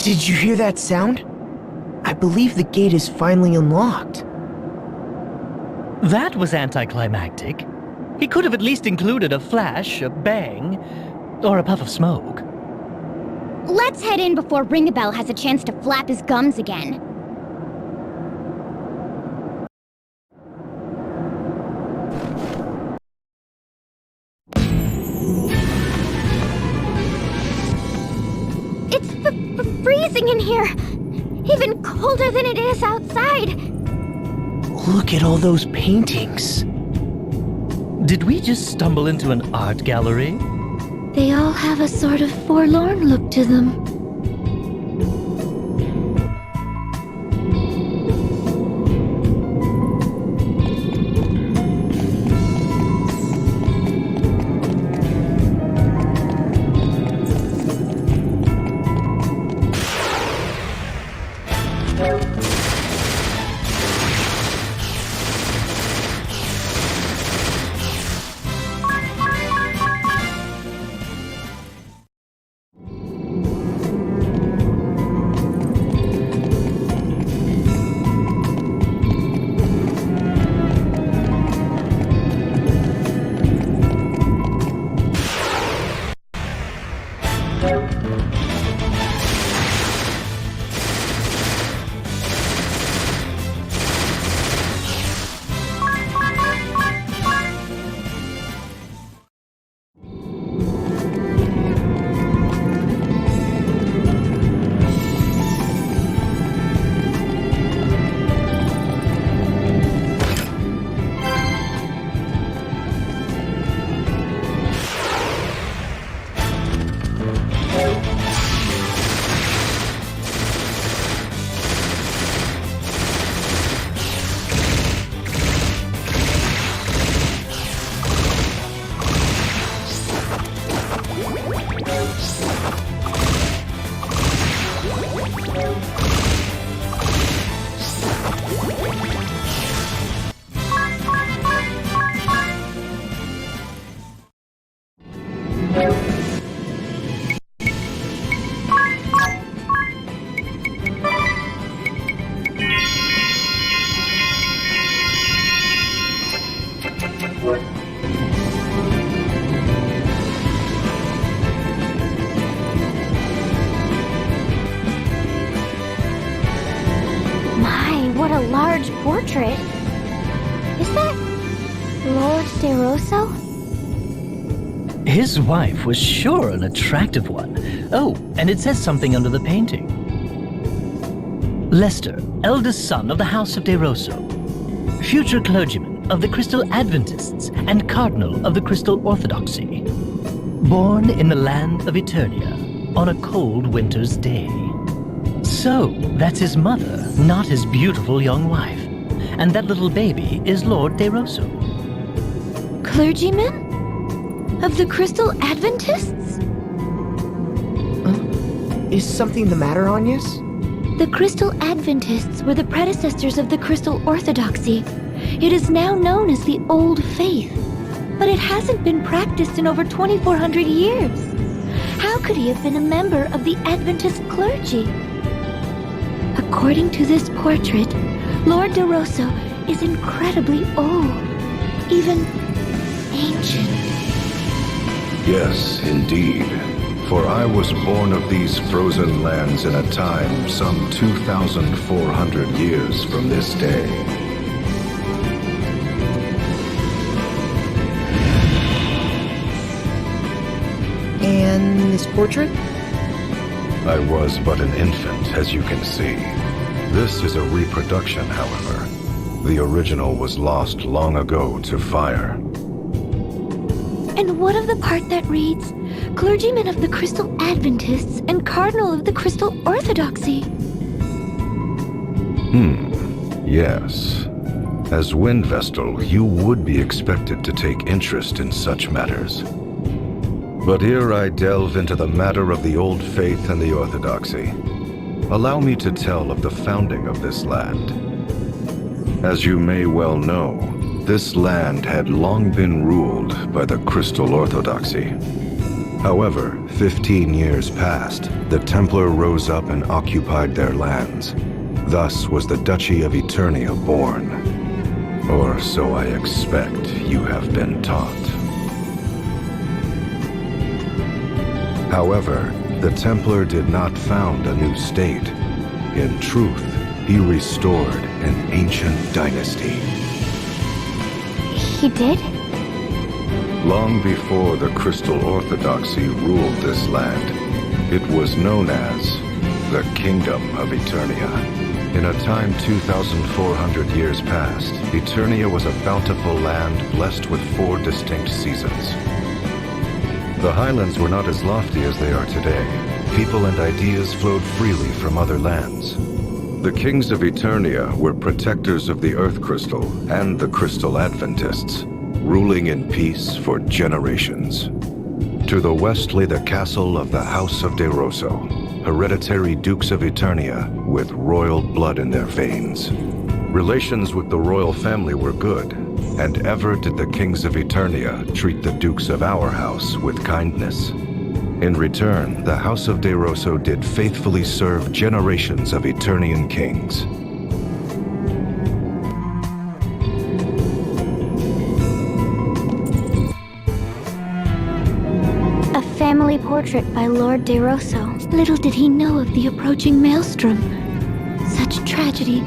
Did you hear that sound? I believe the gate is finally unlocked. That was anticlimactic. He could have at least included a flash, a bang, or a puff of smoke. Let's head in before Ring-a-Bell has a chance to flap his gums again. It's freezing in here! Even colder than it is outside! Look at all those paintings. Did we just stumble into an art gallery? They all have a sort of forlorn look to them. My, what a large portrait. Is that Lord de Rosso? His wife was sure an attractive one. Oh, and it says something under the painting. Lester, eldest son of the House of de Rosso, future clergyman of the Crystal Adventists and cardinal of the Crystal Orthodoxy, born in the land of Eternia on a cold winter's day. So, that's his mother, not his beautiful young wife. And that little baby is Lord de Rosso. Clergyman? Of the Crystal Adventists? Is something the matter, Agnes? The Crystal Adventists were the predecessors of the Crystal Orthodoxy. It is now known as the Old Faith, but it hasn't been practiced in over 2,400 years. How could he have been a member of the Adventist clergy? According to this portrait, Lord de Rosso is incredibly old, even ancient. Yes, indeed. For I was born of these frozen lands in a time some 2,400 years from this day. And this portrait? I was but an infant, as you can see. This is a reproduction, however. The original was lost long ago to fire. And what of the part that reads, Clergyman of the Crystal Adventists and Cardinal of the Crystal Orthodoxy? Yes. As Wind Vestal, you would be expected to take interest in such matters. But here I delve into the matter of the Old Faith and the Orthodoxy. Allow me to tell of the founding of this land. As you may well know, this land had long been ruled by the Crystal Orthodoxy. However, 15 years passed, the Templar rose up and occupied their lands. Thus was the Duchy of Eternia born. Or so I expect you have been taught. However, the Templar did not found a new state. In truth, he restored an ancient dynasty. He did? Long before the Crystal Orthodoxy ruled this land, it was known as the Kingdom of Eternia. In a time 2,400 years past, Eternia was a bountiful land blessed with 4 distinct seasons. The highlands were not as lofty as they are today. People and ideas flowed freely from other lands. The kings of Eternia were protectors of the Earth Crystal and the Crystal Adventists, ruling in peace for generations. To the west lay the castle of the House of de Rosso, hereditary dukes of Eternia with royal blood in their veins. Relations with the royal family were good, and ever did the kings of Eternia treat the dukes of our house with kindness. In return, the House of de Rosso did faithfully serve generations of Eternian kings. A family portrait by Lord de Rosso. Little did he know of the approaching maelstrom. Such tragedy.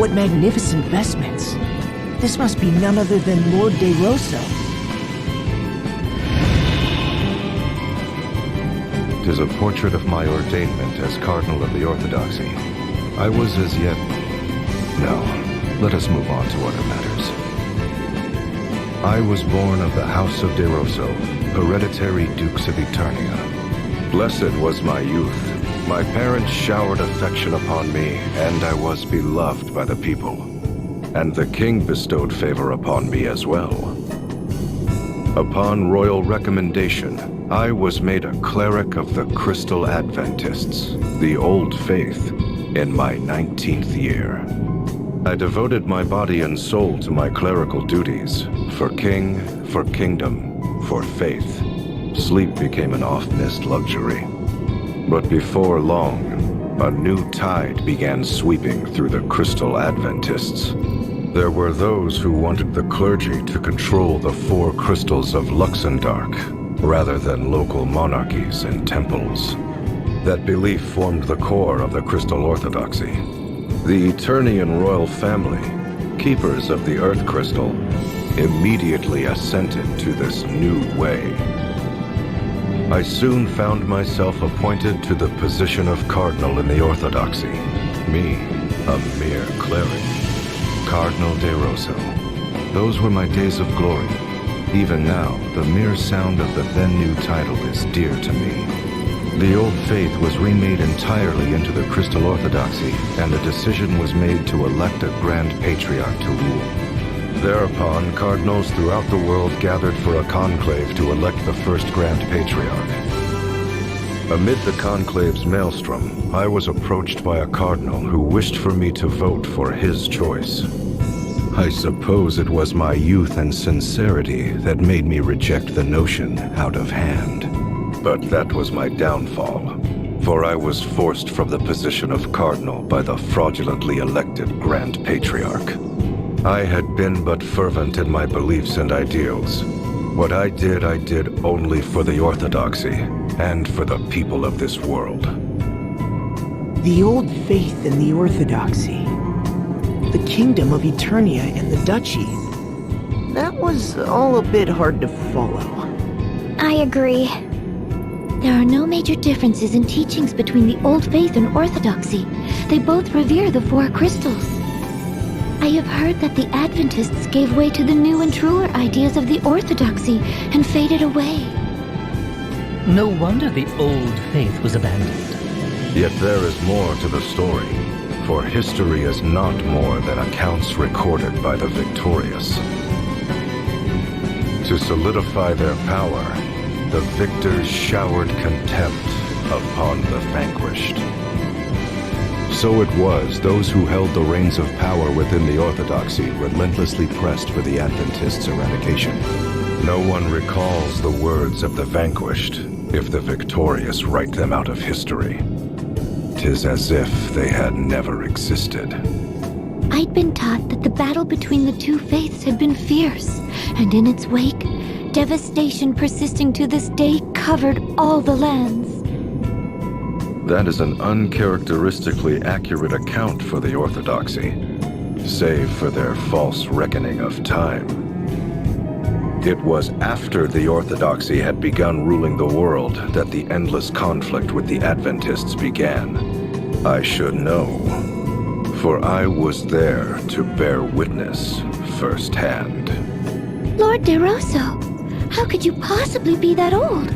What magnificent vestments. This must be none other than Lord de Rosso. 'Tis a portrait of my ordainment as Cardinal of the Orthodoxy. I was as yet... No, let us move on to other matters. I was born of the House of de Rosso, hereditary Dukes of Eternia. Blessed was my youth. My parents showered affection upon me, and I was beloved by the people. And the king bestowed favor upon me as well. Upon royal recommendation, I was made a cleric of the Crystal Adventists, the Old Faith, in my 19th year. I devoted my body and soul to my clerical duties, for king, for kingdom, for faith. Sleep became an oft-missed luxury. But before long, a new tide began sweeping through the Crystal Adventists. There were those who wanted the clergy to control the four crystals of Luxembourg, rather than local monarchies and temples. That belief formed the core of the Crystal Orthodoxy. The Eternian royal family, keepers of the Earth Crystal, immediately assented to this new way. I soon found myself appointed to the position of Cardinal in the Orthodoxy. Me, a mere cleric. Cardinal de Rosso. Those were my days of glory. Even now, the mere sound of the then-new title is dear to me. The old faith was remade entirely into the Crystal Orthodoxy, and a decision was made to elect a Grand Patriarch to rule. Thereupon, cardinals throughout the world gathered for a conclave to elect the first Grand Patriarch. Amid the conclave's maelstrom, I was approached by a cardinal who wished for me to vote for his choice. I suppose it was my youth and sincerity that made me reject the notion out of hand. But that was my downfall, for I was forced from the position of cardinal by the fraudulently elected Grand Patriarch. I had been but fervent in my beliefs and ideals. What I did only for the Orthodoxy and for the people of this world. The old faith and the Orthodoxy. The Kingdom of Eternia and the Duchy. That was all a bit hard to follow. I agree. There are no major differences in teachings between the Old Faith and Orthodoxy. They both revere the four crystals. I have heard that the Adventists gave way to the new and truer ideas of the Orthodoxy and faded away. No wonder the Old Faith was abandoned. Yet there is more to the story, for history is not more than accounts recorded by the victorious. To solidify their power, the victors showered contempt upon the vanquished. So it was those who held the reins of power within the Orthodoxy relentlessly pressed for the Adventists' eradication. No one recalls the words of the vanquished if the victorious write them out of history. 'Tis as if they had never existed. I'd been taught that the battle between the two faiths had been fierce, and in its wake, devastation persisting to this day covered all the lands. That is an uncharacteristically accurate account for the Orthodoxy, save for their false reckoning of time. It was after the Orthodoxy had begun ruling the world that the endless conflict with the Adventists began. I should know, for I was there to bear witness firsthand. Lord de Rosso, how could you possibly be that old?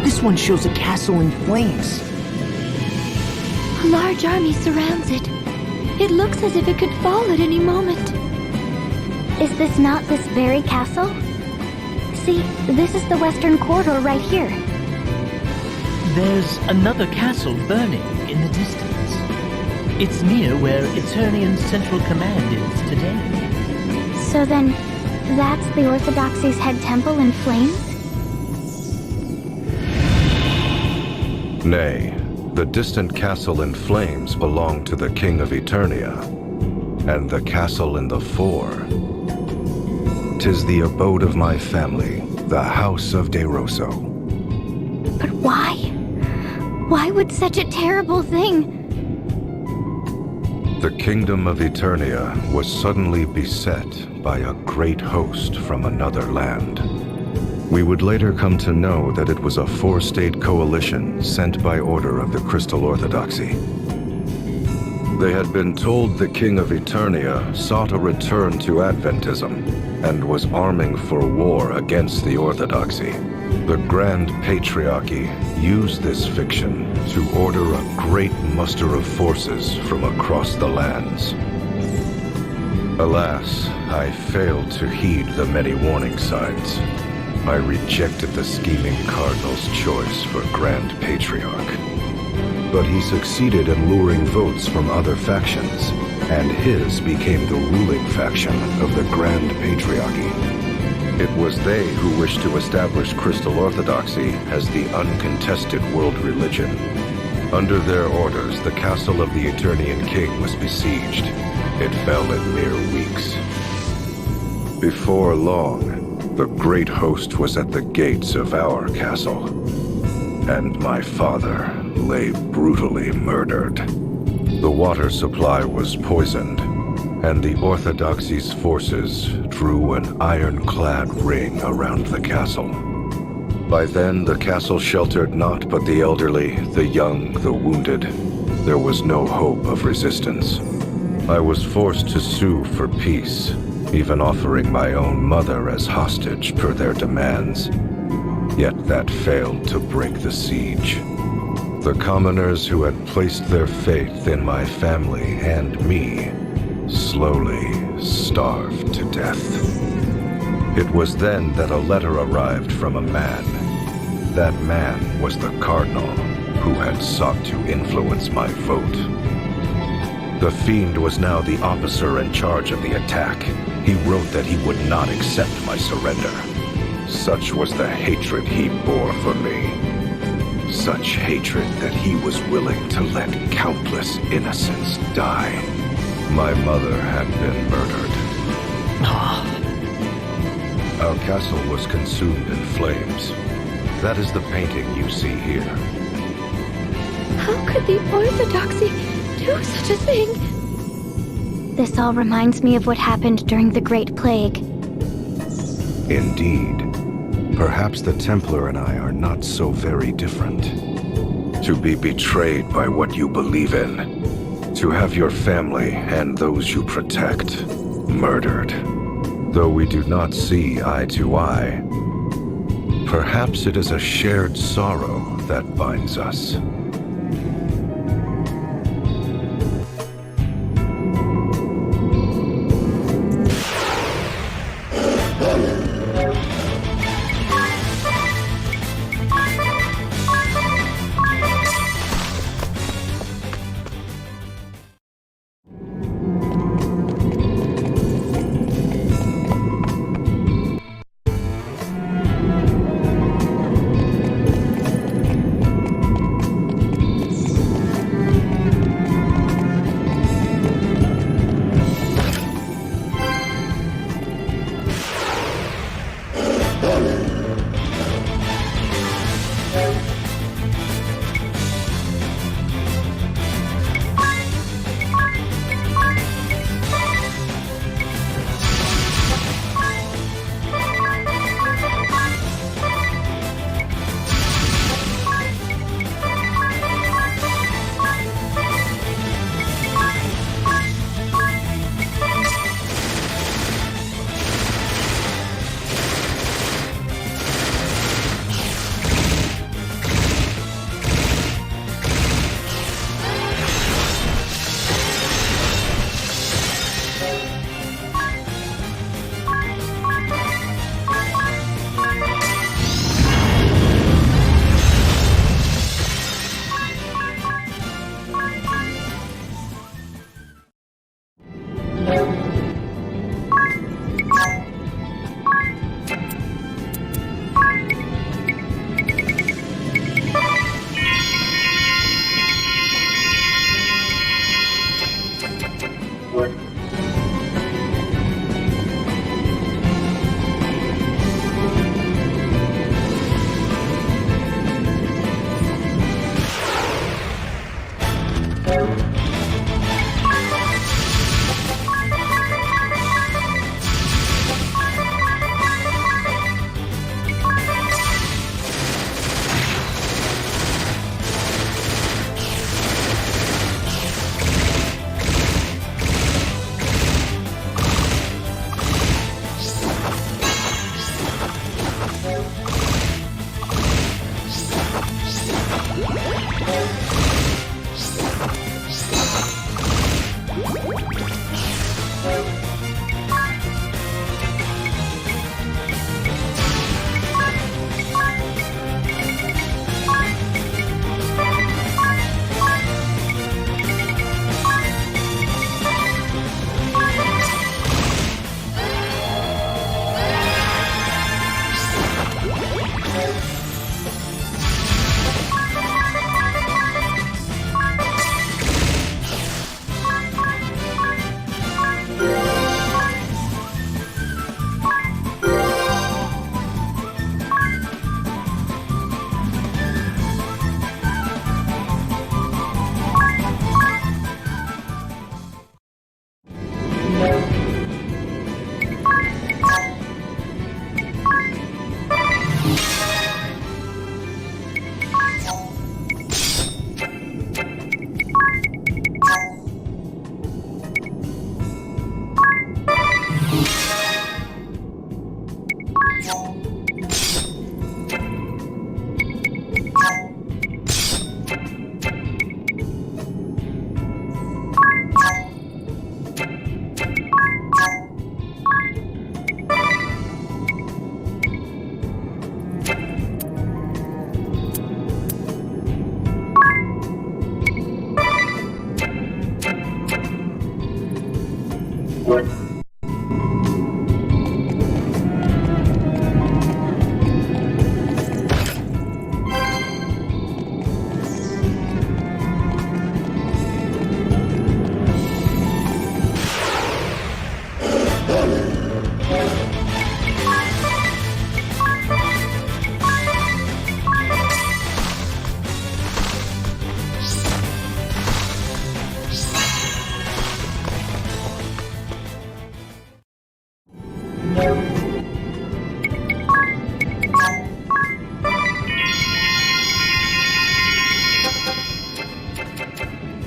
This one shows a castle in flames. A large army surrounds it. It looks as if it could fall at any moment. Is this not this very castle? See, this is the western corridor right here. There's another castle burning in the distance. It's near where Eternian's central command is today. So then, that's the Orthodoxy's head temple in flames? Nay, the distant castle in flames belonged to the King of Eternia, and the castle in the fore. 'Tis the abode of my family, the house of De Rosso. But why? Why would such a terrible thing? The kingdom of Eternia was suddenly beset by a great host from another land. We would later come to know that it was a four-state coalition sent by order of the Crystal Orthodoxy. They had been told the King of Eternia sought a return to Adventism and was arming for war against the Orthodoxy. The Grand Patriarchy used this fiction to order a great muster of forces from across the lands. Alas, I failed to heed the many warning signs. I rejected the scheming cardinal's choice for Grand Patriarch. But he succeeded in luring votes from other factions, and his became the ruling faction of the Grand Patriarchy. It was they who wished to establish Crystal Orthodoxy as the uncontested world religion. Under their orders, the castle of the Eternian King was besieged. It fell in mere weeks. Before long, the great host was at the gates of our castle, and my father lay brutally murdered. The water supply was poisoned, and the Orthodoxy's forces drew an ironclad ring around the castle. By then, the castle sheltered not but the elderly, the young, the wounded. There was no hope of resistance. I was forced to sue for peace, even offering my own mother as hostage per their demands. Yet that failed to break the siege. The commoners who had placed their faith in my family and me slowly starved to death. It was then that a letter arrived from a man. That man was the cardinal who had sought to influence my vote. The fiend was now the officer in charge of the attack. He wrote that he would not accept my surrender. Such was the hatred he bore for me. Such hatred that he was willing to let countless innocents die. My mother had been murdered. Our castle was consumed in flames. That is the painting you see here. How could the Orthodoxy do such a thing? This all reminds me of what happened during the Great Plague. Indeed. Perhaps the Templar and I are not so very different. To be betrayed by what you believe in. To have your family and those you protect murdered. Though we do not see eye to eye, perhaps it is a shared sorrow that binds us.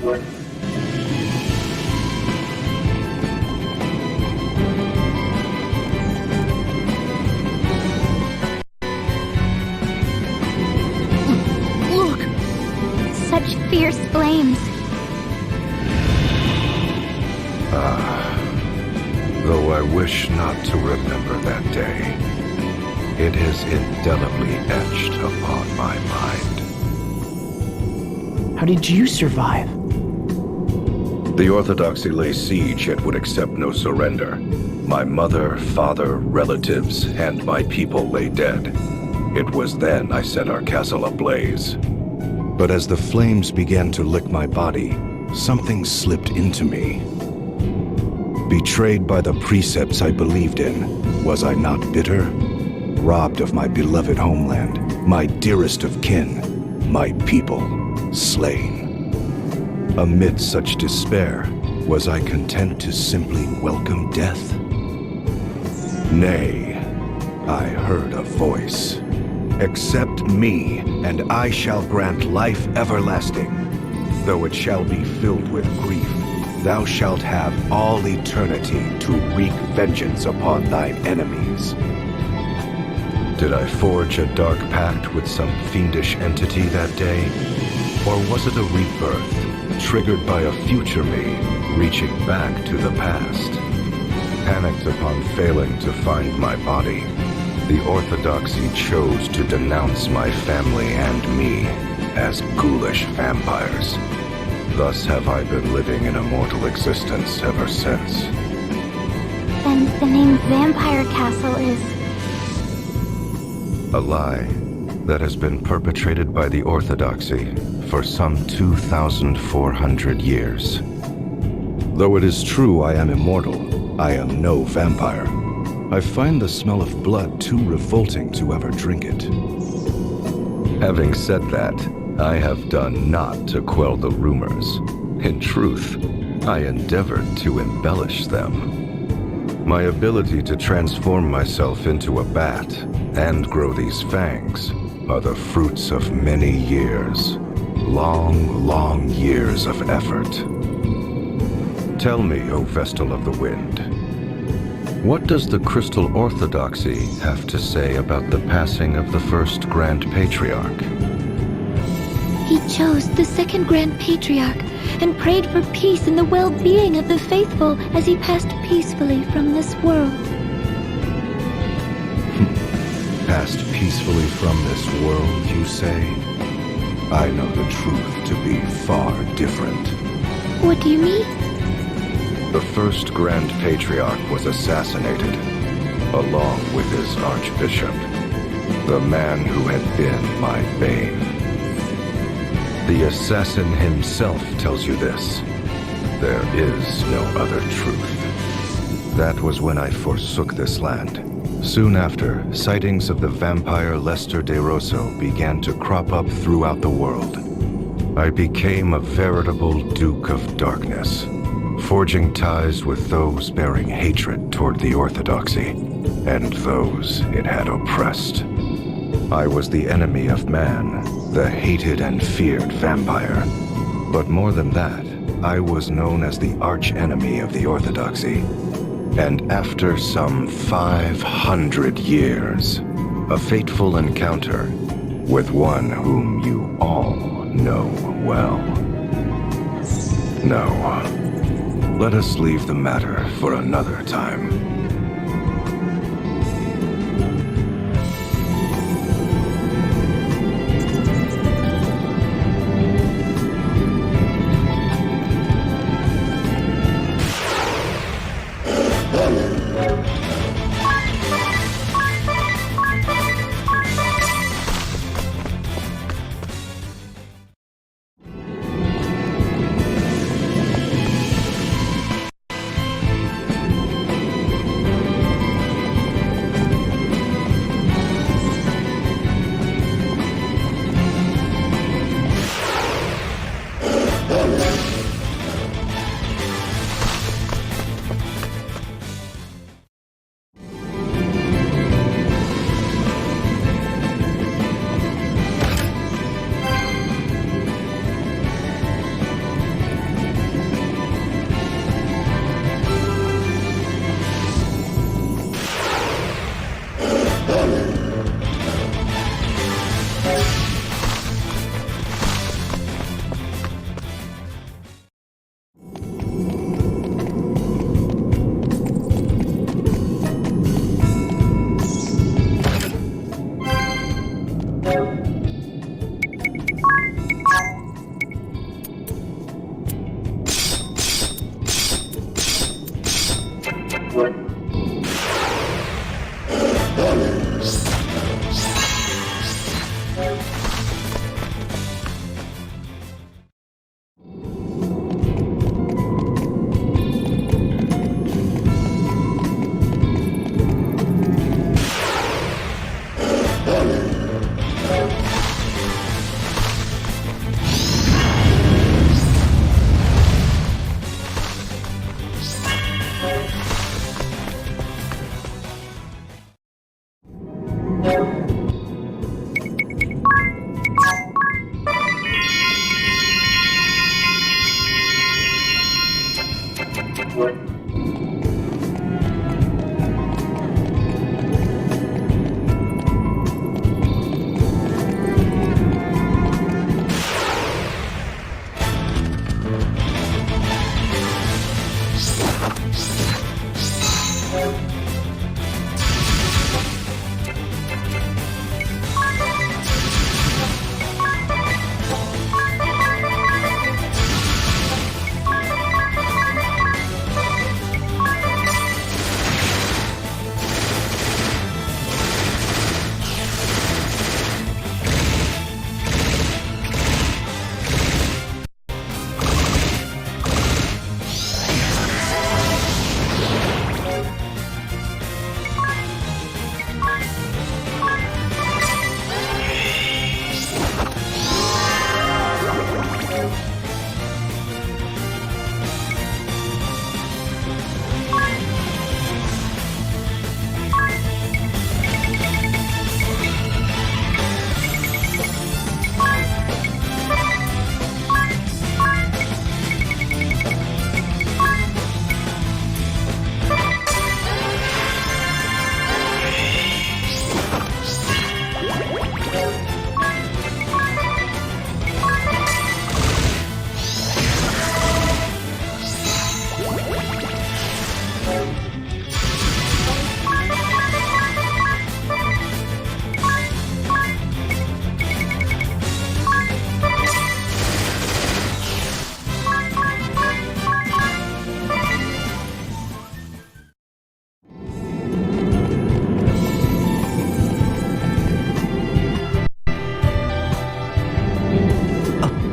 Look! Such fierce flames. Though I wish not to remember that day, it is indelibly etched upon my mind. How did you survive? The Orthodoxy lay siege yet would accept no surrender. My mother, father, relatives, and my people lay dead. It was then I set our castle ablaze. But as the flames began to lick my body, something slipped into me. Betrayed by the precepts I believed in, was I not bitter? Robbed of my beloved homeland, my dearest of kin, my people, slain. Amid such despair, was I content to simply welcome death? Nay, I heard a voice. Accept me, and I shall grant life everlasting. Though it shall be filled with grief, thou shalt have all eternity to wreak vengeance upon thine enemies. Did I forge a dark pact with some fiendish entity that day? Or was it a rebirth, triggered by a future me, reaching back to the past? Panicked upon failing to find my body, the Orthodoxy chose to denounce my family and me as ghoulish vampires. Thus have I been living in a mortal existence ever since. Then the name Vampire Castle is... A lie that has been perpetrated by the Orthodoxy for some 2,400 years. Though it is true I am immortal, I am no vampire. I find the smell of blood too revolting to ever drink it. Having said that, I have done naught to quell the rumors. In truth, I endeavored to embellish them. My ability to transform myself into a bat and grow these fangs are the fruits of many years. Long, long years of effort. Tell me, O Vestal of the Wind, what does the Crystal Orthodoxy have to say about the passing of the first Grand Patriarch? He chose the second Grand Patriarch and prayed for peace and the well-being of the faithful as he passed peacefully from this world. Passed peacefully from this world, you say? I know the truth to be far different. What do you mean? The first Grand Patriarch was assassinated, along with his Archbishop, the man who had been my bane. The assassin himself tells you this. There is no other truth. That was when I forsook this land. Soon after, sightings of the vampire Lester de Rosso began to crop up throughout the world. I became a veritable Duke of Darkness, forging ties with those bearing hatred toward the Orthodoxy and those it had oppressed. I was the enemy of man, the hated and feared vampire. But more than that, I was known as the arch-enemy of the Orthodoxy. And after some 500 years, a fateful encounter with one whom you all know well. No, let us leave the matter for another time.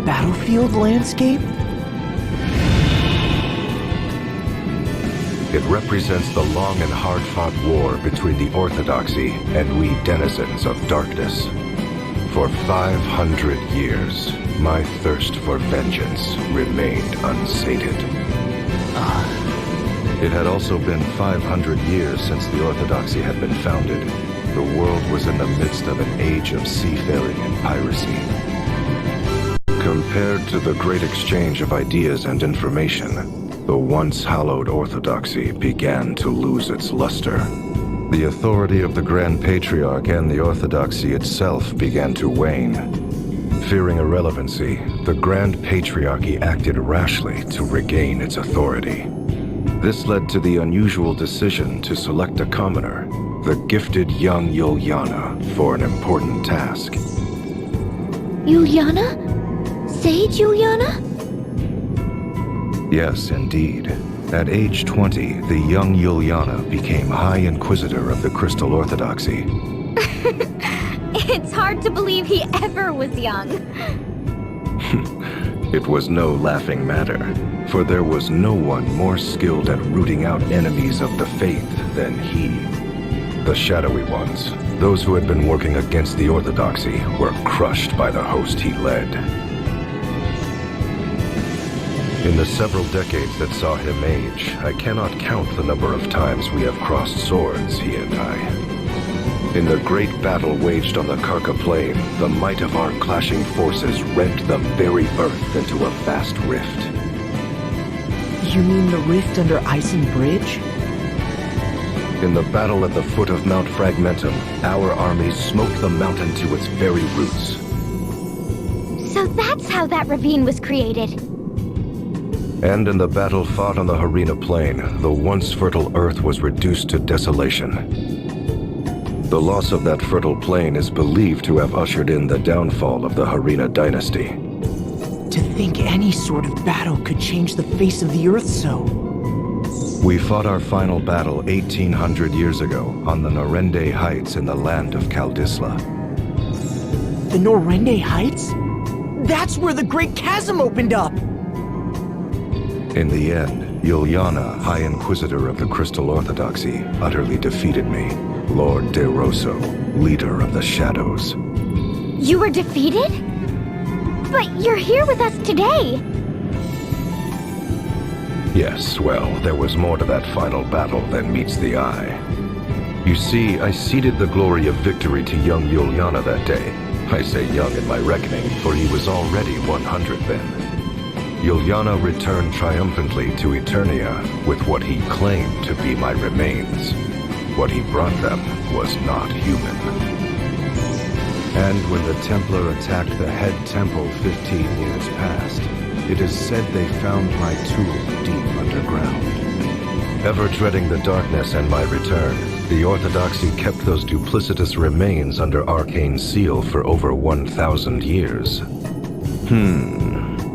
Battlefield landscape? It represents the long and hard-fought war between the Orthodoxy and we denizens of darkness. For 500 years, my thirst for vengeance remained unsated. It had also been 500 years since the Orthodoxy had been founded. The world was in the midst of an age of seafaring and piracy. Compared to the great exchange of ideas and information, the once hallowed Orthodoxy began to lose its luster. The authority of the Grand Patriarch and the Orthodoxy itself began to wane. Fearing irrelevancy, the Grand Patriarchy acted rashly to regain its authority. This led to the unusual decision to select a commoner, the gifted young Yuliana, for an important task. Yuliana? Sage Yuliana? Yes, indeed. At age 20, the young Yuliana became High Inquisitor of the Crystal Orthodoxy. It's hard to believe he ever was young. It was no laughing matter, for there was no one more skilled at rooting out enemies of the faith than he. The shadowy ones, those who had been working against the Orthodoxy, were crushed by the host he led. In the several decades that saw him age, I cannot count the number of times we have crossed swords, he and I. In the great battle waged on the Karka Plain, the might of our clashing forces rent the very earth into a vast rift. You mean the rift under Ison Bridge? In the battle at the foot of Mount Fragmentum, our armies smoked the mountain to its very roots. So that's how that ravine was created. And in the battle fought on the Harina Plain, the once fertile earth was reduced to desolation. The loss of that fertile plain is believed to have ushered in the downfall of the Harina dynasty. To think any sort of battle could change the face of the earth so. We fought our final battle 1800 years ago on the Norende Heights in the land of Kaldisla. The Norende Heights? That's where the Great Chasm opened up! In the end, Juliana, High Inquisitor of the Crystal Orthodoxy, utterly defeated me. Lord de Rosso, leader of the Shadows. You were defeated? But you're here with us today! Yes, well, there was more to that final battle than meets the eye. You see, I ceded the glory of victory to young Juliana that day. I say young in my reckoning, for he was already 100 then. Juliana returned triumphantly to Eternia with what he claimed to be my remains. What he brought them was not human. And when the Templar attacked the head temple 15 years past, it is said they found my tomb deep underground. Ever dreading the darkness and my return, the Orthodoxy kept those duplicitous remains under arcane seal for over 1,000 years.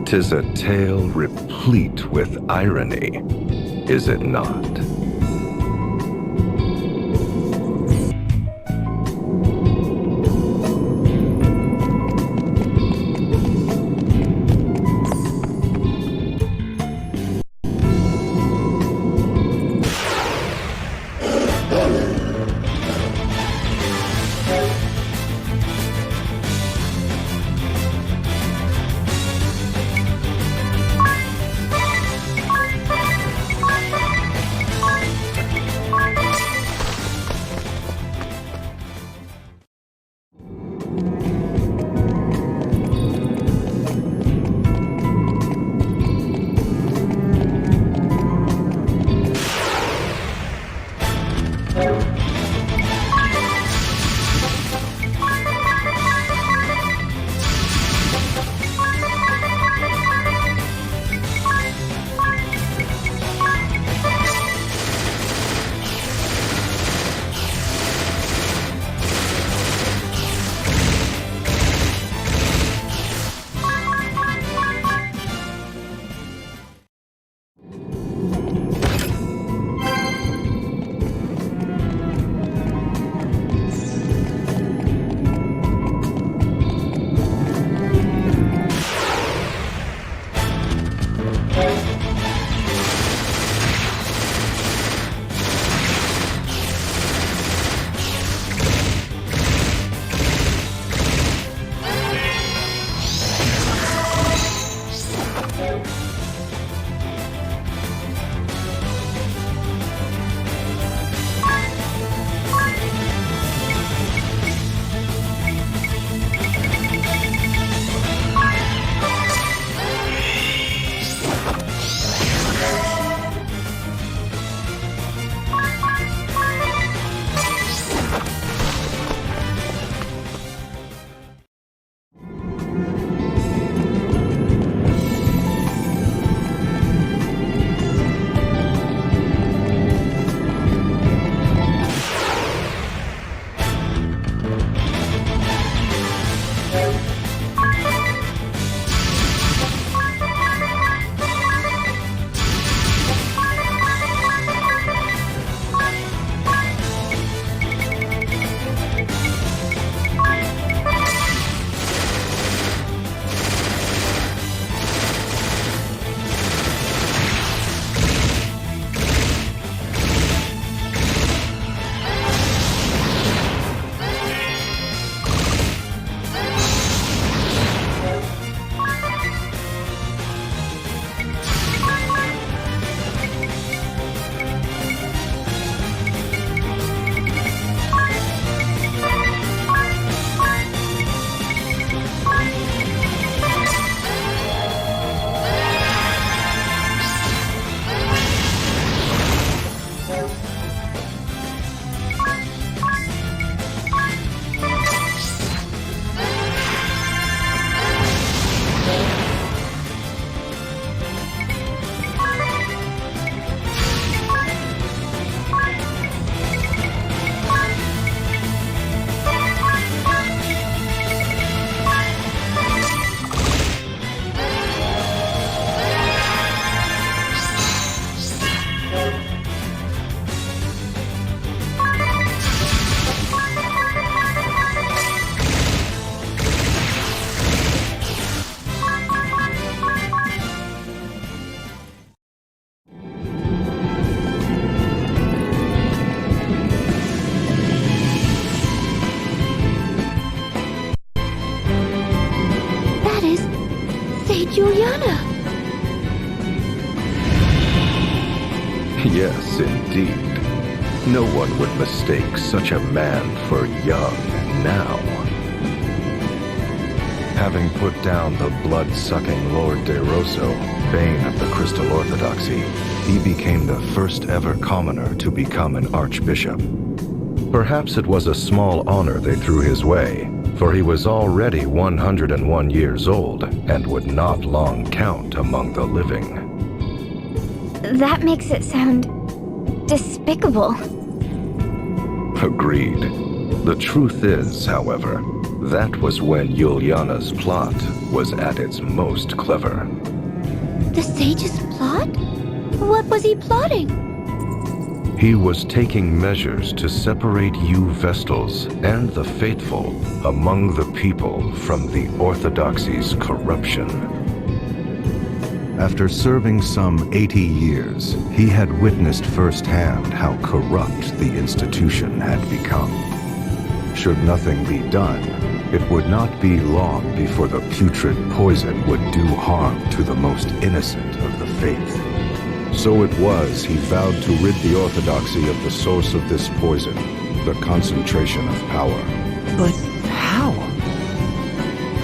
'Tis a tale replete with irony, is it not? Yes, indeed. No one would mistake such a man for young now. Having put down the blood-sucking Lord de Rosso, bane of the Crystal Orthodoxy, he became the first ever commoner to become an archbishop. Perhaps it was a small honor they threw his way, for he was already 101 years old and would not long count among the living. That makes it sound despicable. Agreed. The truth is, however, that was when Yuliana's plot was at its most clever. The sage's plot? What was he plotting? He was taking measures to separate you Vestals and the faithful among the people from the Orthodoxy's corruption. After serving some 80 years, he had witnessed firsthand how corrupt the institution had become. Should nothing be done, it would not be long before the putrid poison would do harm to the most innocent of the faith. So it was he vowed to rid the Orthodoxy of the source of this poison, the concentration of power. But how?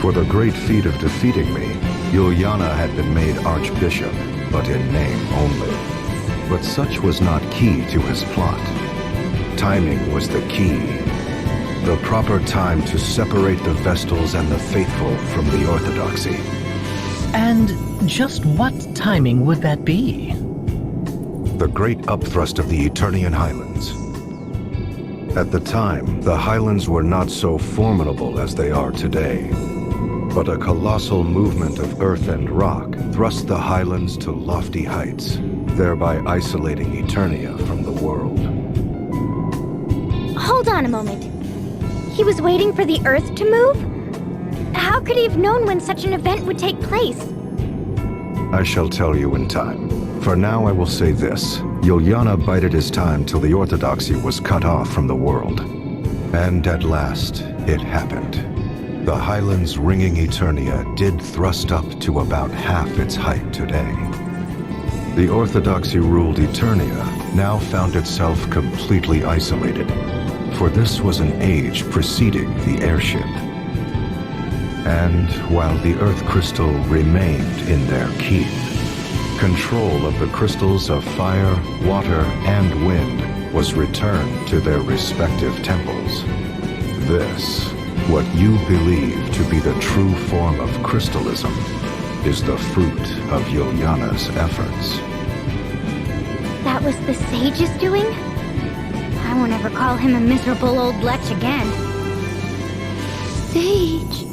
For the great feat of defeating me, Yuliana had been made archbishop, but in name only. But such was not key to his plot. Timing was the key. The proper time to separate the Vestals and the faithful from the Orthodoxy. And just what timing would that be? The great upthrust of the Eternian Highlands. At the time, the Highlands were not so formidable as they are today. But a colossal movement of earth and rock thrust the Highlands to lofty heights, thereby isolating Eternia from the world. Hold on a moment. He was waiting for the Earth to move? How could he have known when such an event would take place? I shall tell you in time. For now I will say this. Yuliana bided his time till the Orthodoxy was cut off from the world. And at last, it happened. The Highlands ringing Eternia did thrust up to about half its height today. The Orthodoxy-ruled Eternia now found itself completely isolated, for this was an age preceding the airship. And while the Earth Crystal remained in their keep, control of the crystals of fire, water, and wind was returned to their respective temples. This, what you believe to be the true form of crystalism, is the fruit of Yuliana's efforts. That was the sage's doing? I won't ever call him a miserable old lech again. Sage.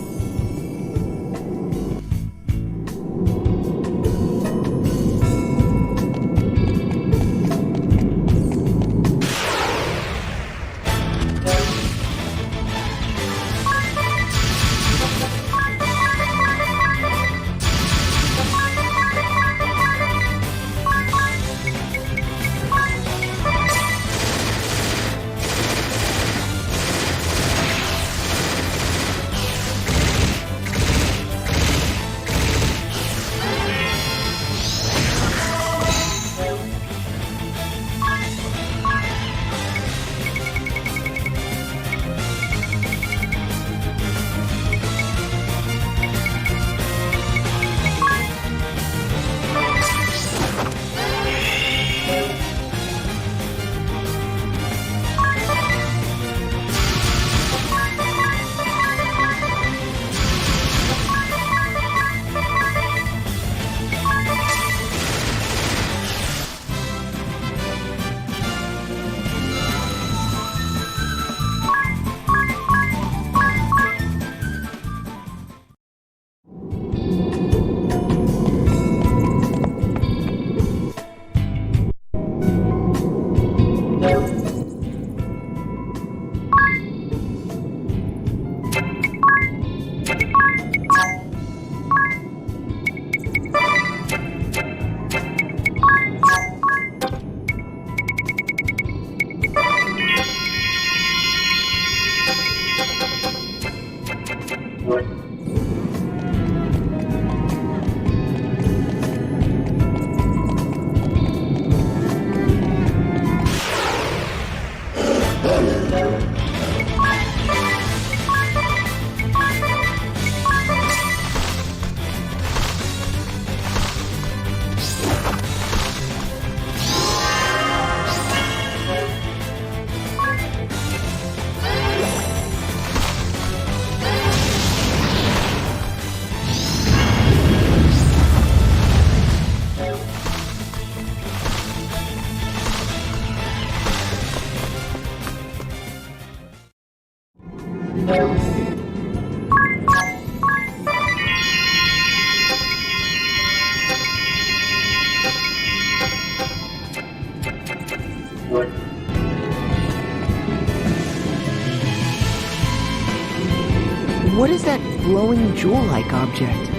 is that glowing jewel-like object?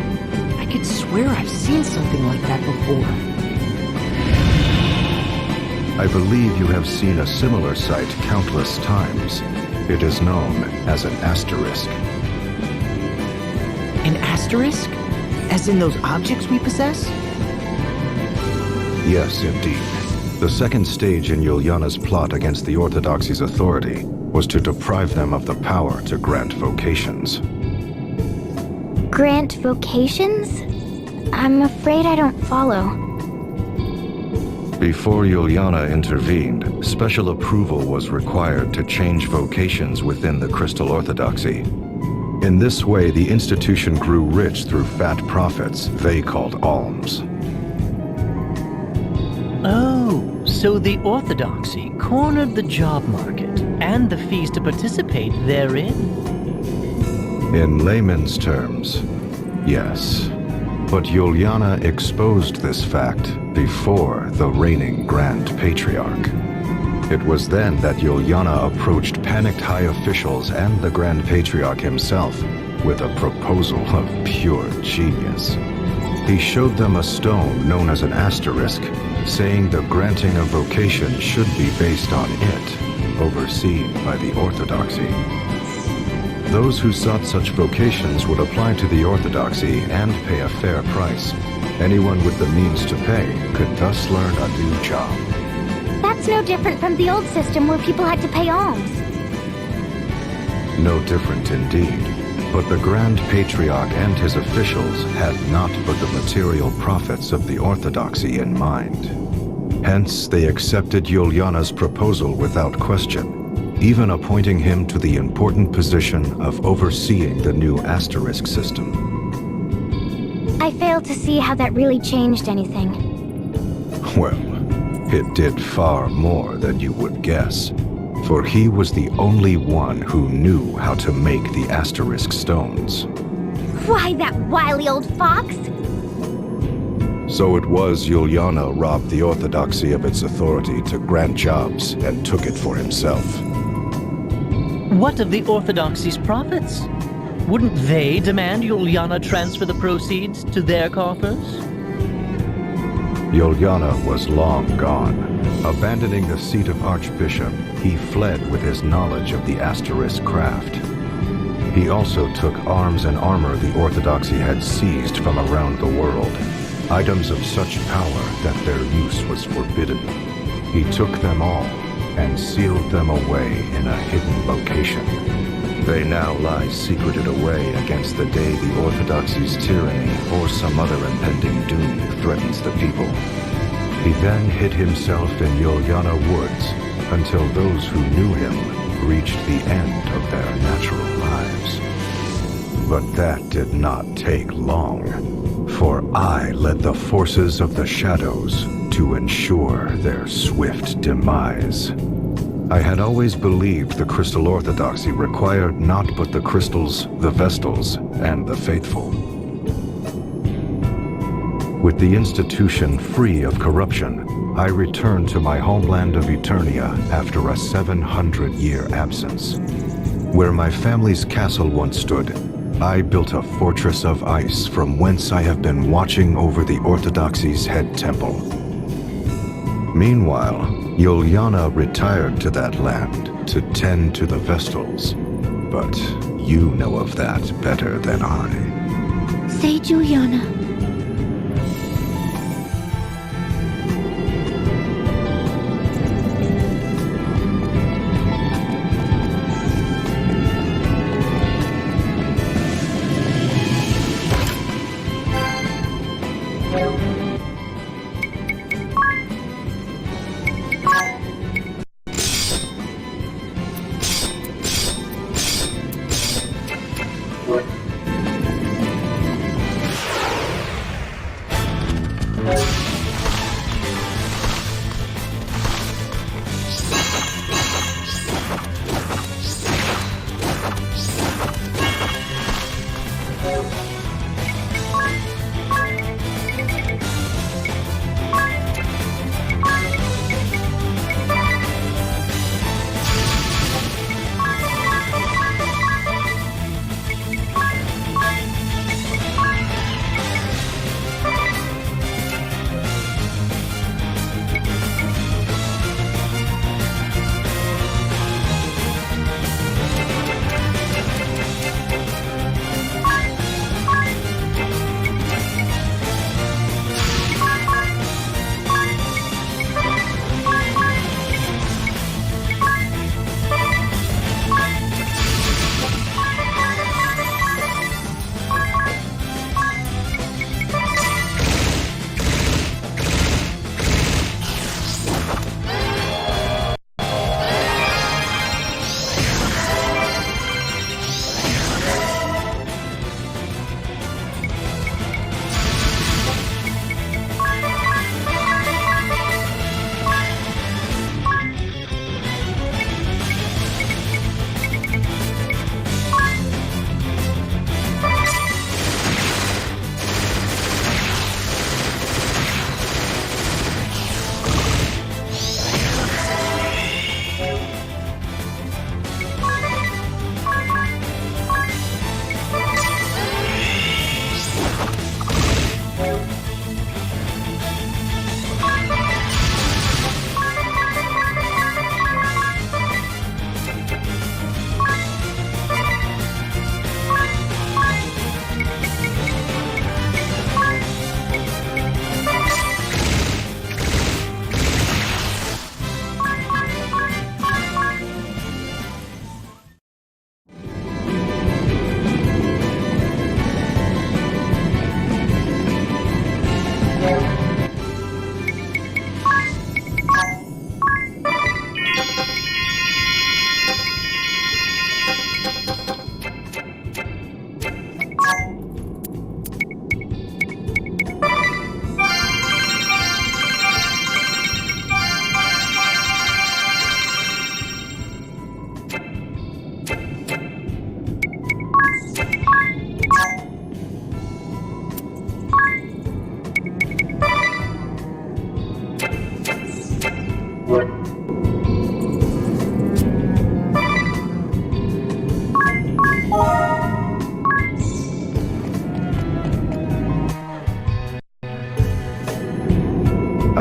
I could swear I've seen something like that before. I believe you have seen a similar sight countless times. It is known as an asterisk. An asterisk? As in those objects we possess? Yes, indeed. The second stage in Juliana's plot against the Orthodoxy's authority was to deprive them of the power to grant vocations. Grant vocations? I'm afraid I don't follow. Before Juliana intervened, special approval was required to change vocations within the Crystal Orthodoxy. In this way, the institution grew rich through fat profits they called alms. Oh, so the Orthodoxy cornered the job market and the fees to participate therein. In layman's terms, yes. But Juliana exposed this fact before the reigning Grand Patriarch. It was then that Juliana approached panicked high officials and the Grand Patriarch himself with a proposal of pure genius. He showed them a stone known as an asterisk, saying the granting of vocation should be based on it, overseen by the Orthodoxy. Those who sought such vocations would apply to the Orthodoxy and pay a fair price. Anyone with the means to pay could thus learn a new job. That's no different from the old system where people had to pay alms. No different indeed. But the Grand Patriarch and his officials had not but the material profits of the Orthodoxy in mind. Hence, they accepted Juliana's proposal without question, even appointing him to the important position of overseeing the new asterisk system. I fail to see how that really changed anything. Well, it did far more than you would guess, for he was the only one who knew how to make the asterisk stones. Why, that wily old fox! So it was Juliana robbed the Orthodoxy of its authority to grant jobs and took it for himself. What of the Orthodoxy's profits? Wouldn't they demand Juliana transfer the proceeds to their coffers? Juliana was long gone. Abandoning the seat of Archbishop, he fled with his knowledge of the asterisk craft. He also took arms and armor the Orthodoxy had seized from around the world, items of such power that their use was forbidden. He took them all and sealed them away in a hidden location. They now lie secreted away against the day the Orthodoxy's tyranny or some other impending doom threatens the people. He then hid himself in Juliana Woods until those who knew him reached the end of their natural lives. But that did not take long, for I led the forces of the shadows to ensure their swift demise. I had always believed the Crystal Orthodoxy required not but the crystals, the Vestals, and the faithful. With the institution free of corruption, I returned to my homeland of Eternia after a 700-year absence. Where my family's castle once stood, I built a fortress of ice from whence I have been watching over the Orthodoxy's head temple. Meanwhile, Juliana retired to that land to tend to the Vestals. But you know of that better than I. Say, Juliana.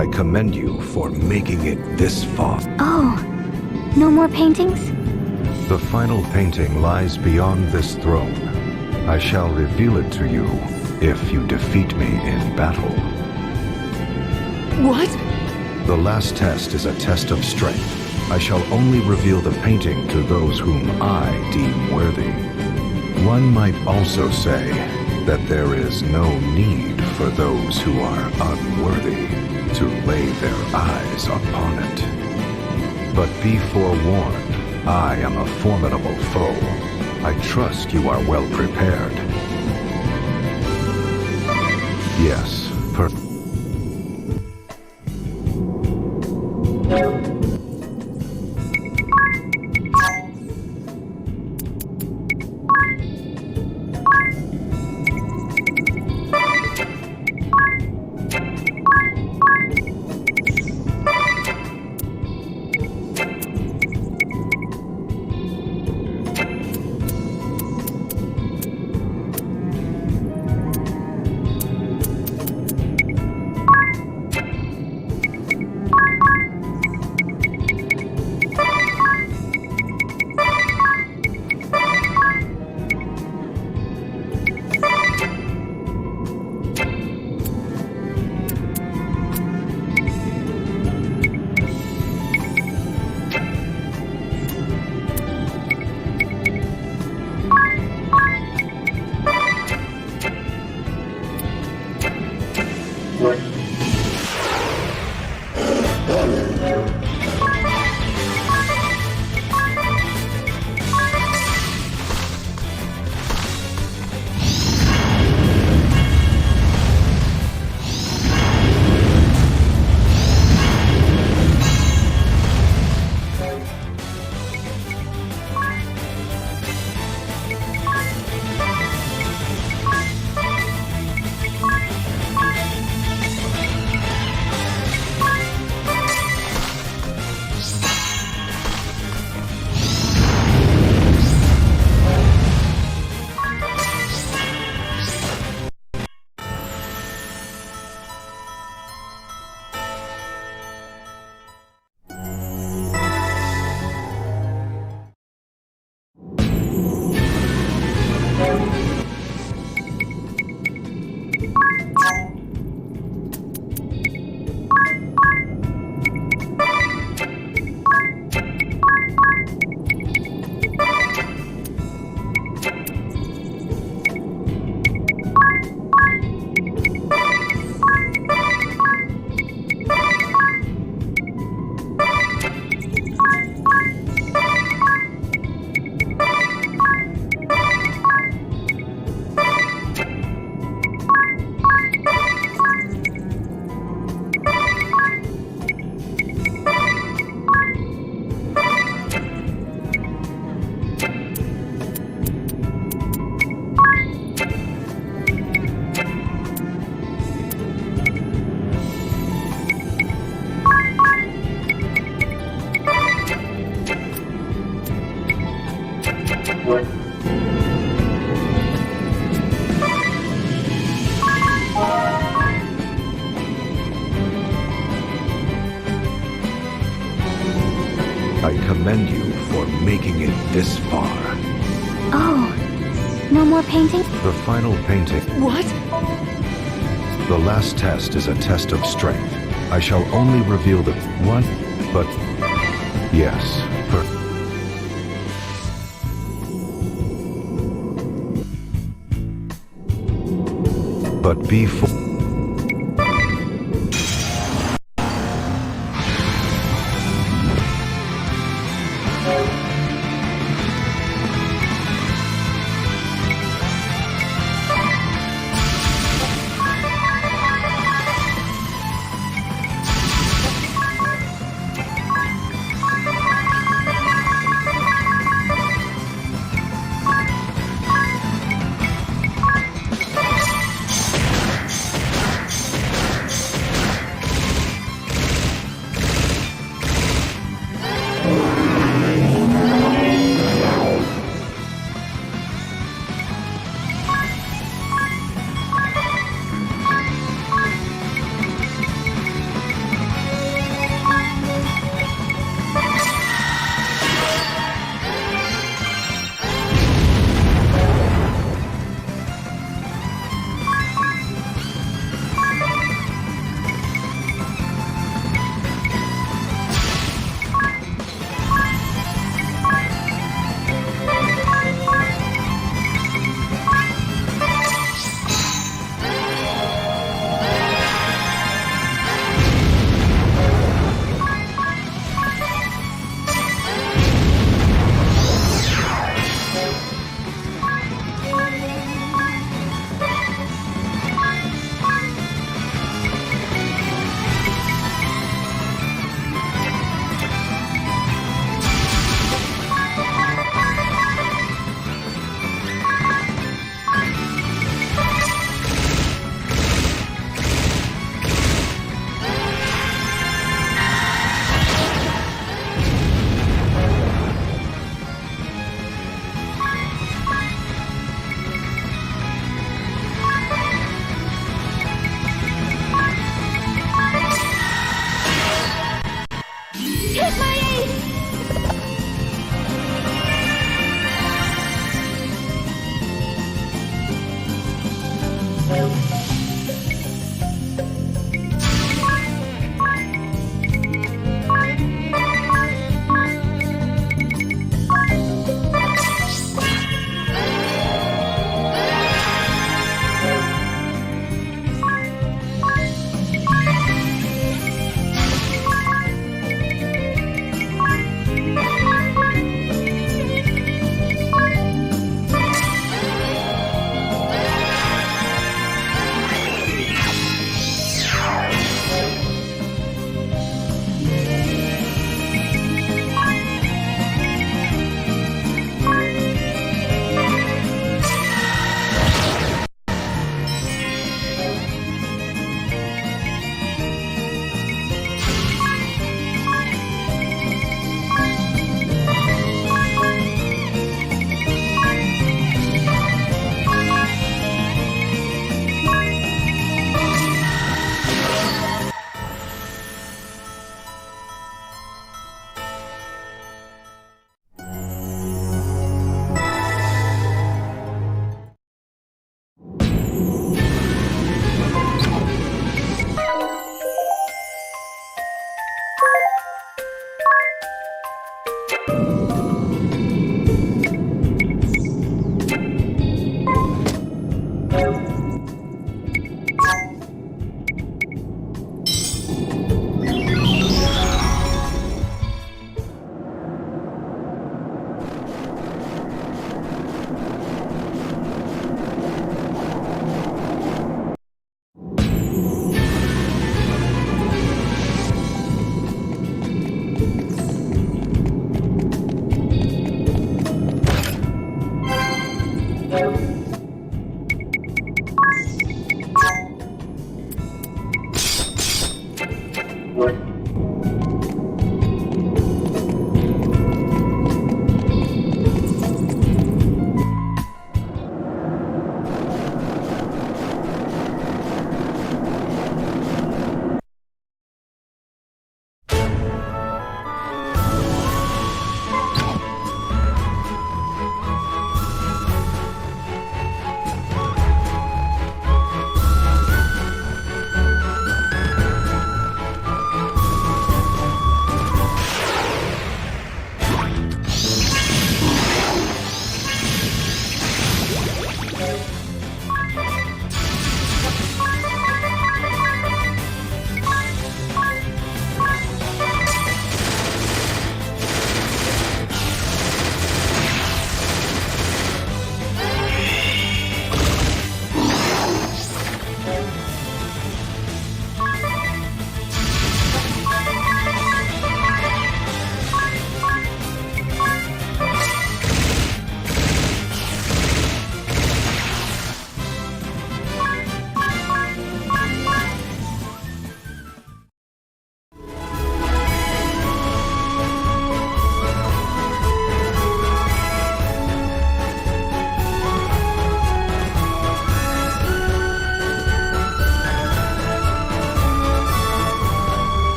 I commend you for making it this far. Oh, no more paintings? The final painting lies beyond this throne. I shall reveal it to you if you defeat me in battle. What? The last test is a test of strength. I shall only reveal the painting to those whom I deem worthy. One might also say that there is no need for those who are unworthy to lay their eyes upon it. But be forewarned, I am a formidable foe. I trust you are well prepared. Yes, I commend you for making it this far. Oh, no more paintings? The final painting. What? The last test is a test of strength. I shall only reveal the one, but yes, but before.